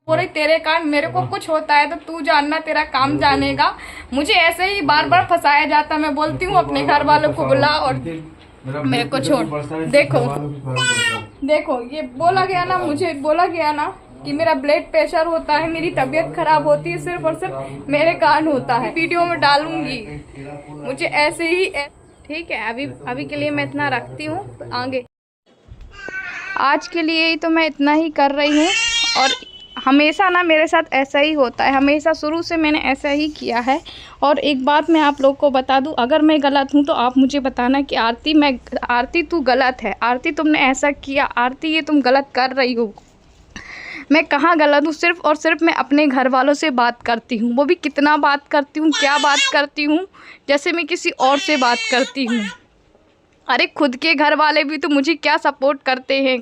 बोल रही तेरे कारण मेरे को कुछ होता है तो तू जानना, तेरा काम जानेगा। मुझे ऐसे ही बार बार फंसाया जाता। मैं बोलती हूँ अपने घर वालों को बुला और मेरे को छोड़। देखो देखो ये बोला गया ना, मुझे बोला गया ना कि मेरा ब्लड प्रेशर होता है, मेरी तबीयत खराब होती है, सिर्फ और सिर्फ मेरे कारण होता है। वीडियो में डालूंगी मुझे ऐसे ही। ठीक है, अभी के लिए मैं इतना रखती हूँ। आगे आज के लिए ही तो मैं इतना ही कर रही हूँ। और हमेशा ना मेरे साथ ऐसा ही होता है, हमेशा शुरू से मैंने ऐसा ही किया है। और एक बात मैं आप लोग को बता दूं, अगर मैं गलत हूं तो आप मुझे बताना कि आरती तू गलत है, आरती तुमने ऐसा किया, आरती ये तुम गलत कर रही हो। मैं कहाँ गलत हूँ? सिर्फ़ और सिर्फ मैं अपने घर वालों से बात करती हूँ, वो भी कितना बात करती हूँ, क्या बात करती हूँ, जैसे मैं किसी और से बात करती हूँ। अरे खुद के घर वाले भी तो मुझे क्या सपोर्ट करते हैं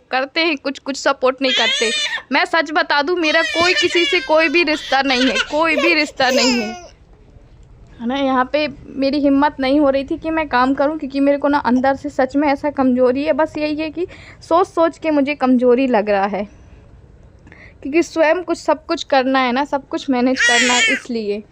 कुछ कुछ सपोर्ट नहीं करते। मैं सच बता दूं, मेरा कोई किसी से कोई भी रिश्ता नहीं है, कोई भी रिश्ता नहीं है ना। यहाँ पे मेरी हिम्मत नहीं हो रही थी कि मैं काम करूं, क्योंकि मेरे को ना अंदर से सच में ऐसा कमज़ोरी है। बस यही है कि सोच सोच के मुझे कमज़ोरी लग रहा है, क्योंकि स्वयं कुछ सब कुछ करना है ना, सब कुछ मैनेज करना है। इसलिए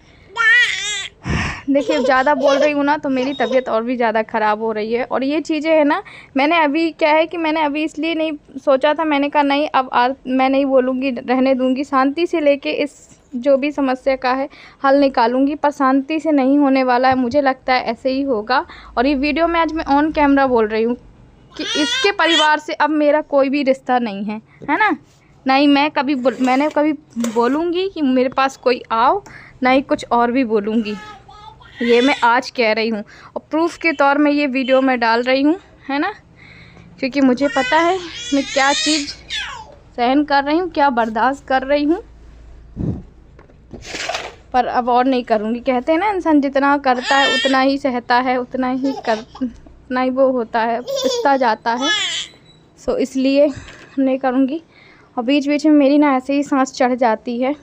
देखिए ज़्यादा बोल रही हूँ ना तो मेरी तबीयत और भी ज़्यादा ख़राब हो रही है। और ये चीज़ें है ना, मैंने अभी क्या है कि मैंने अभी इसलिए नहीं सोचा था, मैंने कहा नहीं अब मैं नहीं बोलूँगी, रहने दूँगी, शांति से लेके इस जो भी समस्या का है हल निकालूंगी। पर शांति से नहीं होने वाला है, मुझे लगता है ऐसे ही होगा। और ये वीडियो में आज मैं ऑन कैमरा बोल रही हूँ कि इसके परिवार से अब मेरा कोई भी रिश्ता नहीं है, है ना। नहीं मैंने कभी बोलूँगी कि मेरे पास कोई आओ, नहीं कुछ और भी बोलूँगी। ये मैं आज कह रही हूँ और प्रूफ के तौर में ये वीडियो मैं डाल रही हूँ, है ना, क्योंकि मुझे पता है मैं क्या चीज़ सहन कर रही हूँ, क्या बर्दाश्त कर रही हूँ। पर अब और नहीं करूँगी। कहते हैं ना, इंसान जितना करता है उतना ही सहता है, उतना ही वो होता है, पिसता जाता है। सो इसलिए नहीं करूँगी। और बीच बीच में मेरी ना ऐसे ही सांस चढ़ जाती है।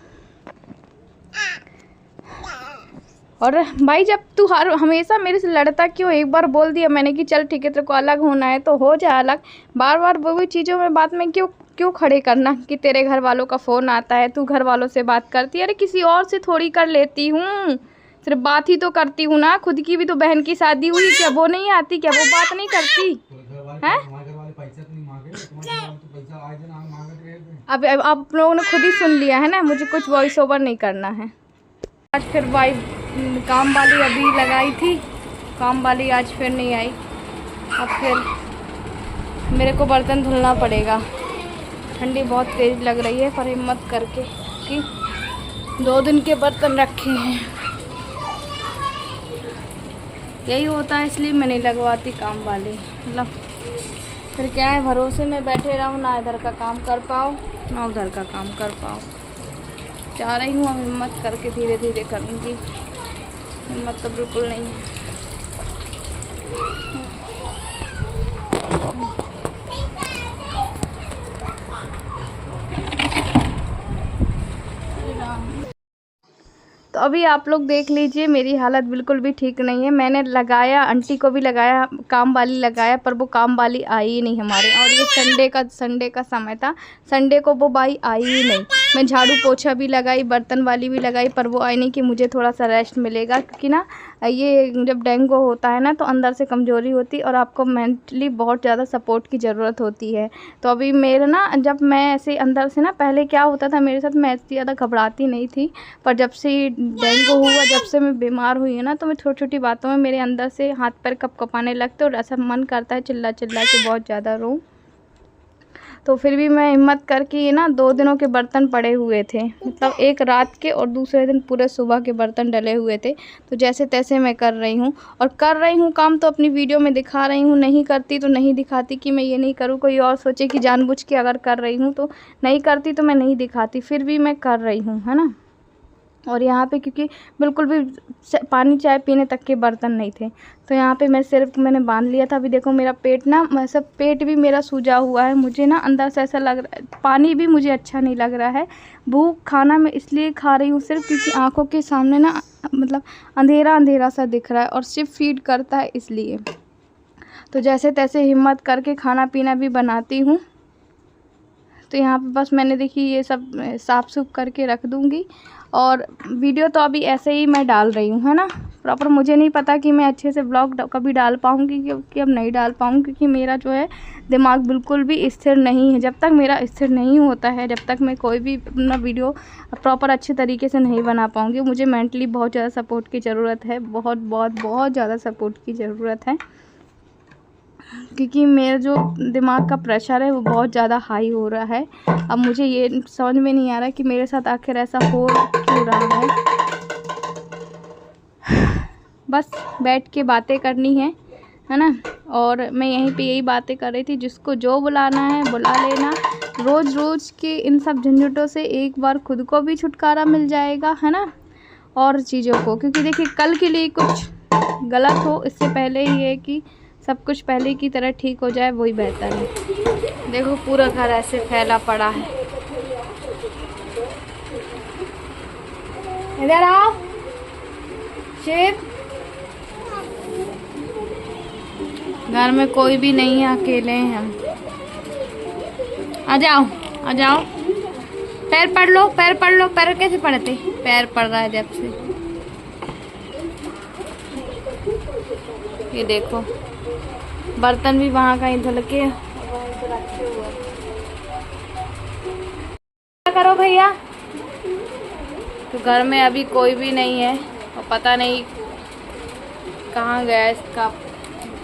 और भाई जब तू हमेशा मेरे से लड़ता क्यों? एक बार बोल दिया मैंने कि चल ठीक है तेरे को अलग होना है तो हो जा अलग। बार बार वही चीज़ों में बात में क्यों खड़े करना कि तेरे घर वालों का फ़ोन आता है, तू घर वालों से बात करती है। अरे किसी और से थोड़ी कर लेती हूँ, सिर्फ बात ही तो करती हूँ ना। खुद की भी तो बहन की शादी हुई, क्या वो नहीं आती, क्या वो बात नहीं करती है? अब आप लोगों ने खुद ही सुन लिया है ना, मुझे कुछ वॉइस ओवर नहीं करना है। आज फिर काम वाली अभी लगाई थी, काम वाली आज फिर नहीं आई। अब फिर मेरे को बर्तन धुलना पड़ेगा। ठंडी बहुत तेज़ लग रही है, पर हिम्मत करके कि 2 दिन के बर्तन रखे हैं। यही होता है, इसलिए मैं नहीं लगवाती काम वाली। मतलब फिर क्या है, भरोसे में बैठे रहो, ना इधर का काम कर पाओ ना उधर का काम कर पाओ। चाह रही हूँ अब हिम्मत करके धीरे धीरे करूँगी, हिम्मत तो बिल्कुल नहीं है। तो अभी आप लोग देख लीजिए, मेरी हालत बिल्कुल भी ठीक नहीं है। मैंने लगाया, आंटी को भी लगाया, काम वाली लगाया, पर वो काम वाली आई ही नहीं हमारे। और ये संडे का समय था, संडे को वो बाई आई ही नहीं। मैं झाड़ू पोछा भी लगाई, बर्तन वाली भी लगाई, पर वो आई नहीं कि मुझे थोड़ा सा रेस्ट मिलेगा। क्योंकि ना ये जब डेंगू होता है ना तो अंदर से कमज़ोरी होती और आपको मेंटली बहुत ज़्यादा सपोर्ट की ज़रूरत होती है। तो अभी मेरे ना, जब मैं ऐसे अंदर से ना, पहले क्या होता था मेरे साथ, मैं इतनी ज़्यादा घबराती नहीं थी, पर जब से डेंगू हुआ, जब से मैं बीमार हुई है ना, तो मैं छोटी छोटी बातों में मेरे अंदर से हाथ पैर कँपाने लगते और ऐसा मन करता है चिल्ला चिल्ला के बहुत ज़्यादा रोऊं। तो फिर भी मैं हिम्मत करके, ये ना 2 दिनों के बर्तन पड़े हुए थे, मतलब एक रात के और दूसरे दिन पूरे सुबह के बर्तन डले हुए थे। तो जैसे तैसे मैं कर रही हूँ, और कर रही हूँ काम तो अपनी वीडियो में दिखा रही हूँ। नहीं करती तो नहीं दिखाती कि मैं ये नहीं करूँ। कोई और सोचे कि जानबूझ के अगर कर रही हूँ तो नहीं करती, तो मैं नहीं दिखाती, फिर भी मैं कर रही हूँ, है ना। और यहाँ पे क्योंकि बिल्कुल भी पानी चाय पीने तक के बर्तन नहीं थे, तो यहाँ पे मैंने बांध लिया था। अभी देखो मेरा पेट ना, सब पेट भी मेरा सूजा हुआ है। मुझे ना अंदर से ऐसा लग रहा है, पानी भी मुझे अच्छा नहीं लग रहा है। भूख खाना मैं इसलिए खा रही हूँ सिर्फ क्योंकि आँखों के सामने ना, मतलब अंधेरा अंधेरा सा दिख रहा है और सिर्फ फीड करता है इसलिए। तो जैसे तैसे हिम्मत करके खाना पीना भी बनाती हूँ। तो यहाँ पे बस मैंने देखी ये सब साफ़ सूफ करके रख दूँगी। और वीडियो तो अभी ऐसे ही मैं डाल रही हूँ, है ना। प्रॉपर मुझे नहीं पता कि मैं अच्छे से ब्लॉग कभी डाल पाऊँगी, क्योंकि अब नहीं डाल पाऊँगी, क्योंकि मेरा जो है दिमाग बिल्कुल भी स्थिर नहीं है। जब तक मेरा स्थिर नहीं होता है, जब तक मैं कोई भी अपना वीडियो प्रॉपर अच्छे तरीके से नहीं बना पाऊँगी। मुझे मेंटली बहुत ज़्यादा सपोर्ट की ज़रूरत है, बहुत ज़्यादा सपोर्ट की ज़रूरत है, क्योंकि मेरा जो दिमाग का प्रेशर है वो बहुत ज़्यादा हाई हो रहा है। अब मुझे ये समझ में नहीं आ रहा कि मेरे साथ आखिर ऐसा हो क्यों रहा है। बस बैठ के बातें करनी है ना। और मैं यहीं पे यही बातें कर रही थी, जिसको जो बुलाना है बुला लेना। रोज़ के इन सब झंझटों से एक बार खुद को भी छुटकारा मिल जाएगा, है ना, और चीज़ों को। क्योंकि देखिए कल के लिए कुछ गलत हो, इससे पहले ही है कि सब कुछ पहले की तरह ठीक हो जाए, वही बेहतर है। देखो पूरा घर ऐसे फैला पड़ा है। इधर आओ शिव। घर में कोई भी नहीं है, अकेले हैं हम। आ जाओ आ जाओ, पैर पड़ लो, पैर पड़ लो। पैर कैसे पड़ते? पैर पड़ रहा है जब से। ये देखो बर्तन भी वहाँ कहीं धुल के रखे हुए। क्या करो भैया? तो घर में अभी कोई भी नहीं है, और पता नहीं कहाँ गया इसका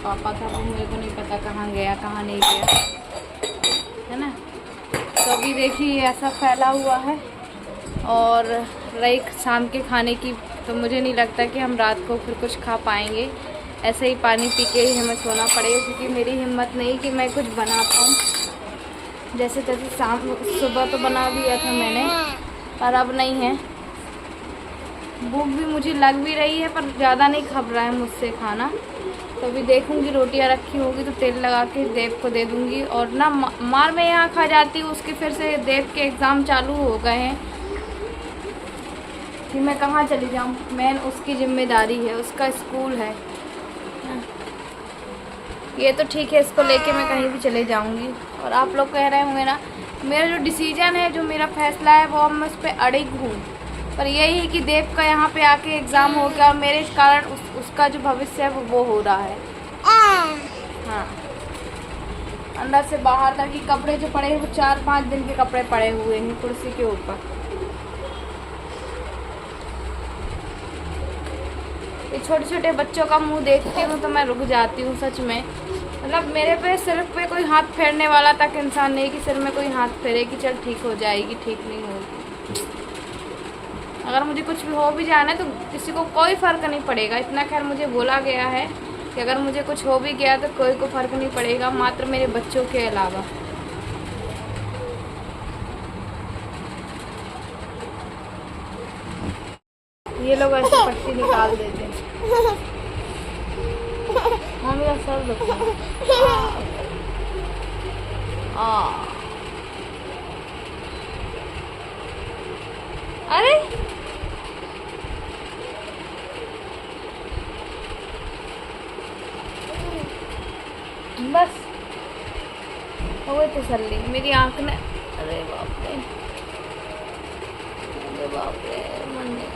पापा था, वो मेरे को नहीं पता कहाँ गया कहाँ नहीं गया, है ना। तो अभी देखिए ऐसा फैला हुआ है। और रही शाम के खाने की, तो मुझे नहीं लगता कि हम रात को फिर कुछ खा पाएंगे। ऐसे ही पानी पी के ही हमें सोना पड़ेगा, क्योंकि मेरी हिम्मत नहीं कि मैं कुछ बना पाऊँ। जैसे तैसे सुबह तो बना दिया था मैंने, पर अब नहीं है। भूख भी मुझे लग भी रही है, पर ज़्यादा नहीं खप रहा है मुझसे खाना। तो अभी देखूँगी, रोटियां रखी होगी तो तेल लगा के देव को दे दूँगी। और ना मार मैं यहाँ खा जाती हूँ, उसके फिर से देव के एग्ज़ाम चालू हो गए हैं, कि मैं कहाँ चली जाऊँ। मेन उसकी जिम्मेदारी है, उसका स्कूल है। ये तो ठीक है, इसको लेके मैं कहीं भी चले जाऊंगी। और आप लोग कह रहे होंगे ना, मेरा जो डिसीजन है, जो मेरा फैसला है, वो अब मैं उस पर अड़िग हूँ। पर यही है कि देव का यहाँ पे आके एग्ज़ाम हो गया, और मेरे कारण उसका जो भविष्य है वो हो रहा है। हाँ, अंदर से बाहर तक के कपड़े जो पड़े हैं, वो 4-5 दिन के कपड़े पड़े हुए हैं कुर्सी के ऊपर। ये छोटे छोटे बच्चों का मुंह देखती हूँ तो मैं रुक जाती हूँ सच में। मतलब मेरे पे सिर पे कोई हाथ फेरने वाला तक इंसान नहीं कि सिर में कोई हाथ फेरे कि चल ठीक हो जाएगी, ठीक नहीं होगी। अगर मुझे कुछ भी हो भी जाना है तो किसी को कोई फ़र्क नहीं पड़ेगा। इतना खैर मुझे बोला गया है कि अगर मुझे कुछ हो भी गया तो कोई को फ़र्क नहीं पड़ेगा, मात्र मेरे बच्चों के अलावा। ये लोग ऐसे पट्टी निकाल देते हैं। मम्मी का सर दुखता है। अरे बस हो गई तसल्ली मेरी आँख ने। अरे बाप रे, अरे बाप रे, मन नहीं।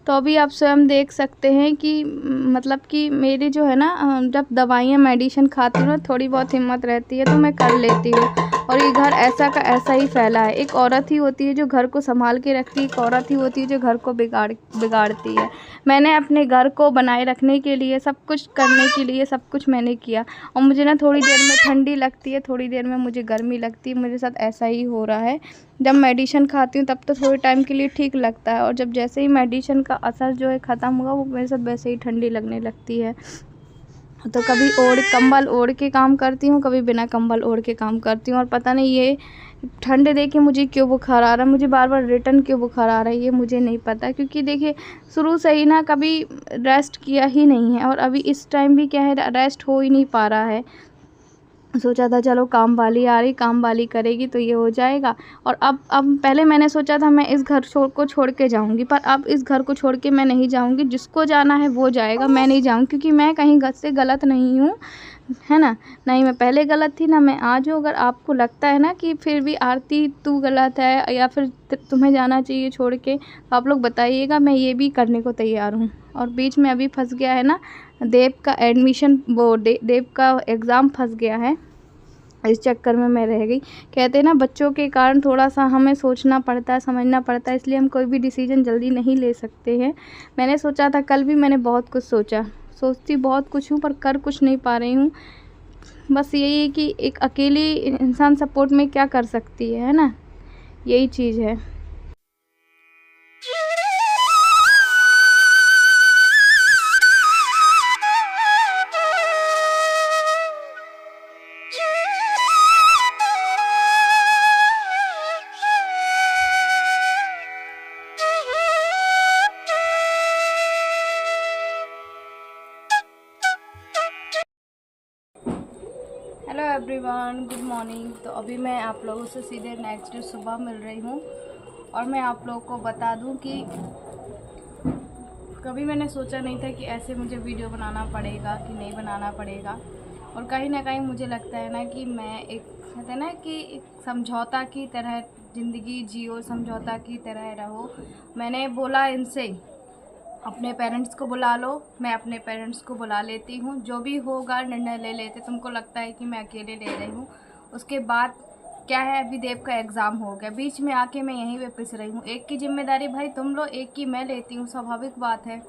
तो अभी आप स्वयं देख सकते हैं कि मतलब कि मेरी जो है ना, जब दवाइयाँ मेडिसिन खाती हूँ ना, थोड़ी बहुत हिम्मत रहती है तो मैं कर लेती हूँ। और ये घर ऐसा का ऐसा ही फैला है। एक औरत ही होती है जो घर को संभाल के रखती है, एक औरत ही होती है जो घर को बिगाड़ती है। मैंने अपने घर को बनाए रखने के लिए, सब कुछ करने के लिए, सब कुछ मैंने किया। और मुझे ना थोड़ी देर में ठंडी लगती है, थोड़ी देर में मुझे गर्मी लगती है। मेरे साथ ऐसा ही हो रहा है। जब मेडिसिन खाती हूँ तब तो थोड़े टाइम के लिए ठीक लगता है, और जब जैसे ही मेडिसिन का असर जो है ख़त्म हुआ, वो मेरे साथ वैसे ही ठंडी लगने लगती है। तो कभी कंबल ओढ़ के काम करती हूँ, कभी बिना कंबल ओढ़ के काम करती हूँ। और पता नहीं ये ठंड देख के मुझे क्यों बुखार आ रहा है, मुझे बार बार रिटर्न क्यों बुखार आ रहा है, ये मुझे नहीं पता। क्योंकि देखिए शुरू से ही ना कभी रेस्ट किया ही नहीं है, और अभी इस टाइम भी क्या है, रेस्ट हो ही नहीं पा रहा है। सोचा था चलो काम वाली आ रही, काम वाली करेगी तो ये हो जाएगा। और अब पहले मैंने सोचा था मैं इस घर को छोड़ के जाऊंगी, पर अब इस घर को छोड़ के मैं नहीं जाऊंगी। जिसको जाना है वो जाएगा, मैं नहीं जाऊंगी, क्योंकि मैं कहीं घर से गलत नहीं हूँ, है ना। नहीं मैं पहले गलत थी ना मैं आज हूँ। अगर आपको लगता है ना कि फिर भी आरती तू गलत है या फिर तुम्हें जाना चाहिए छोड़ के, तो आप लोग बताइएगा, मैं ये भी करने को तैयार हूँ। और बीच में अभी फंस गया है ना देव का एडमिशन, वो देव का एग्ज़ाम फंस गया है, इस चक्कर में मैं रह गई। कहते हैं ना बच्चों के कारण थोड़ा सा हमें सोचना पड़ता है, समझना पड़ता है, इसलिए हम कोई भी डिसीजन जल्दी नहीं ले सकते हैं। मैंने सोचा था, कल भी मैंने बहुत कुछ सोचा, सोचती बहुत कुछ हूँ पर कर कुछ नहीं पा रही हूँ। बस यही है कि एक अकेली इंसान सपोर्ट में क्या कर सकती है ना, यही चीज़ है। Hello everyone, good morning. तो अभी मैं आप लोगों से सीधे नेक्स्ट डे सुबह मिल रही हूँ और मैं आप लोगों को बता दूँ कि कभी मैंने सोचा नहीं था कि ऐसे मुझे वीडियो बनाना पड़ेगा कि नहीं बनाना पड़ेगा। और कहीं ना कहीं मुझे लगता है ना कि मैं एक, कहते हैं ना कि एक समझौता की तरह ज़िंदगी जियो, समझौता की तरह रहो। मैंने बोला इनसे अपने पेरेंट्स को बुला लो, मैं अपने पेरेंट्स को बुला लेती हूँ, जो भी होगा निर्णय ले लेते। तुमको लगता है कि मैं अकेले ले रही हूँ, उसके बाद क्या है, अभी देव का एग्ज़ाम हो गया, बीच में आके मैं यहीं पे पिस रही हूँ। एक की जिम्मेदारी भाई तुम लो, एक की मैं लेती हूँ, स्वाभाविक बात है।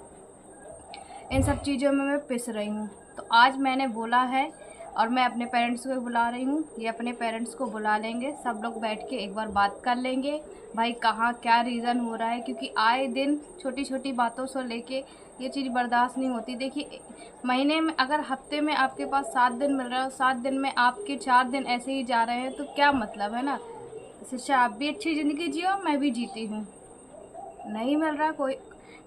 इन सब चीज़ों में मैं पिस रही हूँ। तो आज मैंने बोला है और मैं अपने पेरेंट्स को बुला रही हूँ, ये अपने पेरेंट्स को बुला लेंगे, सब लोग बैठ के एक बार बात कर लेंगे भाई कहाँ क्या रीज़न हो रहा है। क्योंकि आए दिन छोटी छोटी बातों से लेके ये चीज़ बर्दाश्त नहीं होती। देखिए महीने में अगर हफ्ते में आपके पास 7 दिन मिल रहा है और 7 दिन में आपके 4 दिन ऐसे ही जा रहे हैं तो क्या मतलब है ना। शिक्षा आप भी अच्छी ज़िंदगी जियो, मैं भी जीती हूँ। नहीं मिल रहा कोई,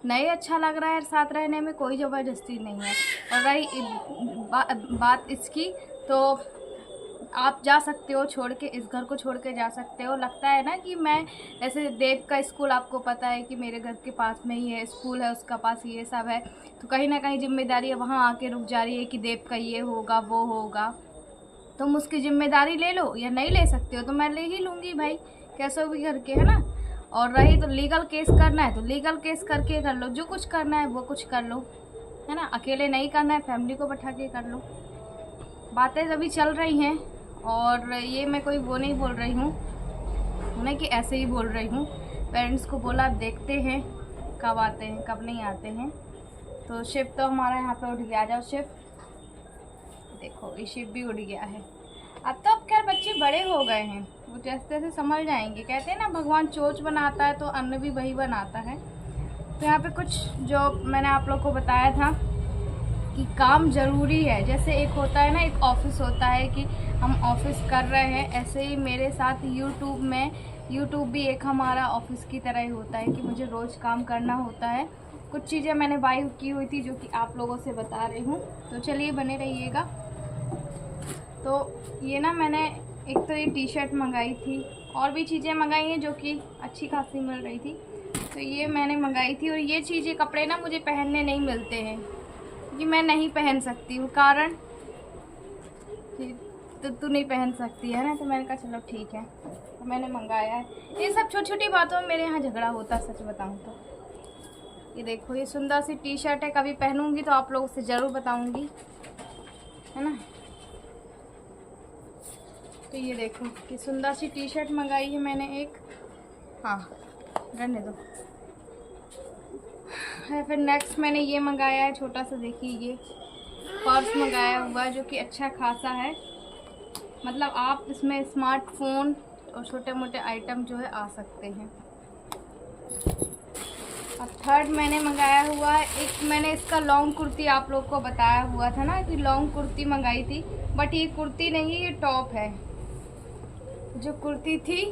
नहीं अच्छा लग रहा है साथ रहने में, कोई ज़बरदस्ती नहीं है। और रही बात इसकी, तो आप जा सकते हो छोड़ के, इस घर को छोड़ के जा सकते हो। लगता है ना कि मैं ऐसे, देव का स्कूल आपको पता है कि मेरे घर के पास में ही है, स्कूल है, उसका पास ये सब है, तो कहीं ना कहीं जिम्मेदारी वहाँ आके रुक जा रही है कि देव का ये होगा वो होगा। तुम उसकी जिम्मेदारी ले लो या नहीं ले सकते हो तो मैं ले ही लूँगी भाई, कैसे भी करके, है ना। और रही तो लीगल केस करना है तो लीगल केस करके कर लो, जो कुछ करना है वो कुछ कर लो, है ना। अकेले नहीं करना है, फैमिली को बैठा के कर लो। बातें अभी चल रही हैं और ये मैं कोई वो नहीं बोल रही हूँ उन्हें कि ऐसे ही बोल रही हूँ। पेरेंट्स को बोला देखते हैं कब आते हैं कब नहीं आते हैं। तो शिव तो हमारा यहाँ पे उठ गया, आ जाओ शिव। देखो ये शिव भी उड़ गया है। अब तो खैर बच्चे बड़े हो गए हैं, वो जैसे तैसे समझ जाएंगे। कहते हैं ना भगवान चोच बनाता है तो अन्न भी वही बनाता है। तो यहाँ पे कुछ जो मैंने आप लोग को बताया था कि काम ज़रूरी है। जैसे एक होता है ना, एक ऑफिस होता है कि हम ऑफिस कर रहे हैं, ऐसे ही मेरे साथ यूट्यूब भी एक हमारा ऑफिस की तरह ही होता है कि मुझे रोज़ काम करना होता है। कुछ चीज़ें मैंने बाई की हुई थी जो कि आप लोगों से बता रही हूँ, तो चलिए बने रहिएगा। तो ये ना मैंने एक तो ये टी शर्ट मंगाई थी, और भी चीज़ें मंगाई हैं जो कि अच्छी खासी मिल रही थी। तो ये मैंने मंगाई थी और ये चीज़ें कपड़े ना मुझे पहनने नहीं मिलते हैं क्योंकि मैं नहीं पहन सकती हूँ। कारण तो तू नहीं पहन सकती है ना, तो मैंने कहा चलो ठीक है, तो मैंने मंगाया है। ये सब छोटी छोटी बातों में मेरे यहाँ झगड़ा होता है, सच बताऊँ तो। ये देखो ये सुंदर सी टी शर्ट है, कभी पहनूंगी तो आप लोगों से ज़रूर बताऊंगी, है ना। तो ये देखो ये सुंदर सी टी शर्ट मंगाई है मैंने एक, हाँ रहने दो। फिर नेक्स्ट मैंने ये मंगाया है छोटा सा, देखिए ये पर्स मंगाया हुआ है जो कि अच्छा खासा है। मतलब आप इसमें स्मार्टफोन और छोटे मोटे आइटम जो है आ सकते हैं। और थर्ड मैंने मंगाया हुआ है एक, मैंने इसका लॉन्ग कुर्ती आप लोग को बताया हुआ था ना कि लॉन्ग कुर्ती मंगाई थी, बट ये कुर्ती नहीं ये टॉप है। जो कुर्ती थी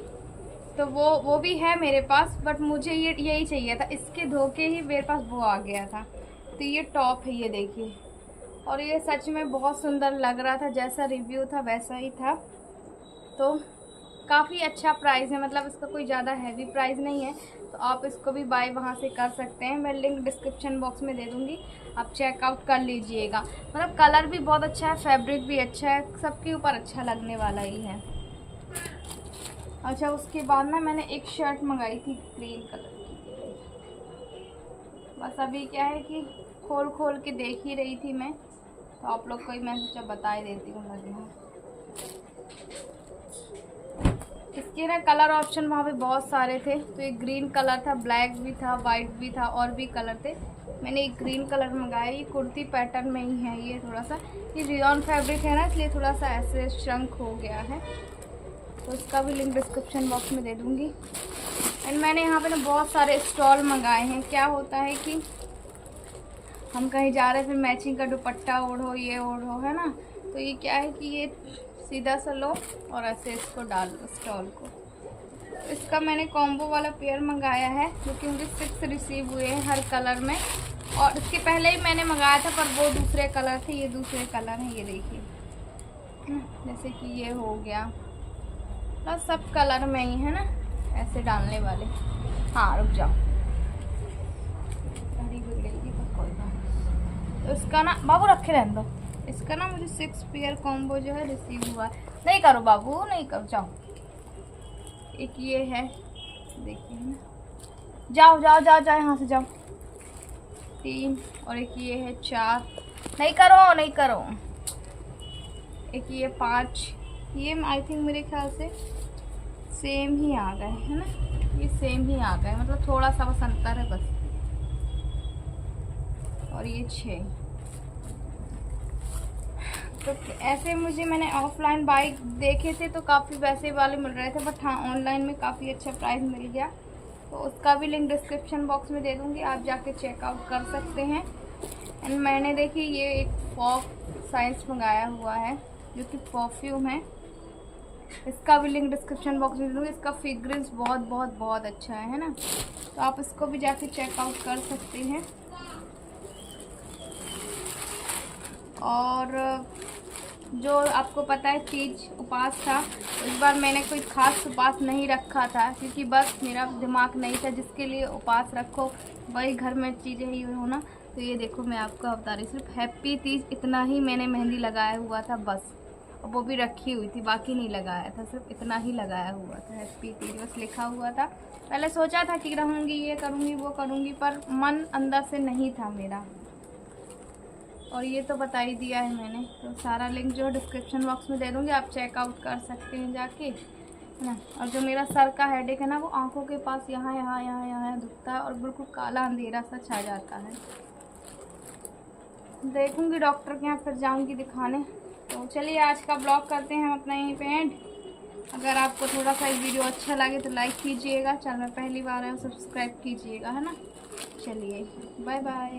तो वो भी है मेरे पास, बट मुझे ये यही चाहिए था, इसके धोके ही मेरे पास वो आ गया था। तो ये टॉप है, ये देखिए, और ये सच में बहुत सुंदर लग रहा था, जैसा रिव्यू था वैसा ही था। तो काफ़ी अच्छा प्राइस है, मतलब इसका कोई ज़्यादा हैवी प्राइस नहीं है, तो आप इसको भी बाय वहाँ से कर सकते हैं। मैं लिंक डिस्क्रिप्शन बॉक्स में दे दूँगी, आप चेकआउट कर लीजिएगा। मतलब कलर भी बहुत अच्छा है, फैब्रिक भी अच्छा है, सबके ऊपर अच्छा लगने वाला ही है। अच्छा, उसके बाद ना मैंने एक शर्ट मंगाई थी ग्रीन कलर की। बस अभी क्या है कि खोल के देख ही रही थी मैं, तो आप लोग को ही मैं सोचा बता ही देती हूँ लगे हूँ। इसके ना कलर ऑप्शन वहाँ पे बहुत सारे थे, तो एक ग्रीन कलर था, ब्लैक भी था, वाइट भी था, और भी कलर थे। मैंने एक ग्रीन कलर मंगाया। ये कुर्ती पैटर्न में ही है, ये थोड़ा सा ये रियॉन फैब्रिक है ना, इसलिए थोड़ा सा ऐसे श्रंक हो गया है, तो उसका भी लिंक डिस्क्रिप्शन बॉक्स में दे दूँगी। एंड मैंने यहाँ पे ना बहुत सारे स्टॉल मंगाए हैं। क्या होता है कि हम कहीं जा रहे हैं, फिर मैचिंग का दुपट्टा ओढ़ो, ये ओढ़ो, है ना, तो ये क्या है कि ये सीधा सा लो और ऐसे इसको डाल दो स्टॉल को। इसका मैंने कॉम्बो वाला पेयर मंगाया है, जो कि मुझे 6 रिसीव हुए हैं हर कलर में। और इसके पहले ही मैंने मंगाया था, पर वो दूसरे कलर थे, ये दूसरे कलर हैं, ये देखिए। जैसे कि ये हो गया, बस सब कलर में ही है ना, ऐसे डालने वाले। हाँ रुक जाओ, घड़ी बिगड़ेगी तो कोई बात। तो इसका ना बाबू रखे रहने दो। इसका ना मुझे 6 पेयर कॉम्बो जो है रिसीव हुआ है। नहीं करो बाबू, नहीं करो, जाओ। एक ये है, देखिए ना, जाओ जाओ जाओ जाओ, यहाँ से जाओ। 3, और एक ये है 4, नहीं करो नहीं करो। एक ये 5, ये आई थिंक मेरे ख्याल से सेम ही आ गए, है ना, ये सेम ही आ गए, मतलब थोड़ा सा बस अंतर है बस। और ये 6। तो ऐसे मुझे मैंने ऑफलाइन बाइक देखे थे तो काफ़ी वैसे वाले मिल रहे थे, बट हाँ ऑनलाइन में काफ़ी अच्छा प्राइस मिल गया, तो उसका भी लिंक डिस्क्रिप्शन बॉक्स में दे दूँगी, आप जाके चेकआउट कर सकते हैं। एंड मैंने देखी ये एक फॉग साइंस मंगाया हुआ है, जो कि परफ्यूम है, इसका भी लिंक डिस्क्रिप्शन बॉक्स में दे दूँगी। इसका फ्रेग्रेंस बहुत बहुत बहुत अच्छा है ना, तो आप इसको भी जाके चेकआउट कर सकते हैं। और जो आपको पता है तीज उपास था, इस बार मैंने कोई खास उपास नहीं रखा था, क्योंकि बस मेरा दिमाग नहीं था जिसके लिए उपास रखो वही घर में चीज़ें ही हो ना। तो ये देखो मैं आपको बता रही, सिर्फ हैप्पी तीज इतना ही मैंने मेहंदी लगाया हुआ था बस, और वो भी रखी हुई थी, बाकी नहीं लगाया था, सिर्फ इतना ही लगाया हुआ था, हैप्पी तीज बस लिखा हुआ था। पहले सोचा था कि रहूँगी, ये करूँगी वो करूँगी, पर मन अंदर से नहीं था मेरा। और ये तो बता ही दिया है मैंने, तो सारा लिंक जो है डिस्क्रिप्शन बॉक्स में दे दूँगी, आप चेकआउट कर सकते हैं जाके, है ना। और जो मेरा सर का हेडेक है ना, वो आंखों के पास यहाँ यहाँ यहाँ यहाँ दुखता है, और बिल्कुल काला अंधेरा सा छा जाता है। देखूँगी डॉक्टर के यहाँ, फिर जाऊँगी दिखाने। तो चलिए आज का ब्लॉग करते हैं हम अपना यहीं पे एंड। अगर आपको थोड़ा सा वीडियो अच्छा लगे तो लाइक कीजिएगा, चैनल में पहली बार है सब्सक्राइब कीजिएगा, है ना। चलिए बाय बाय।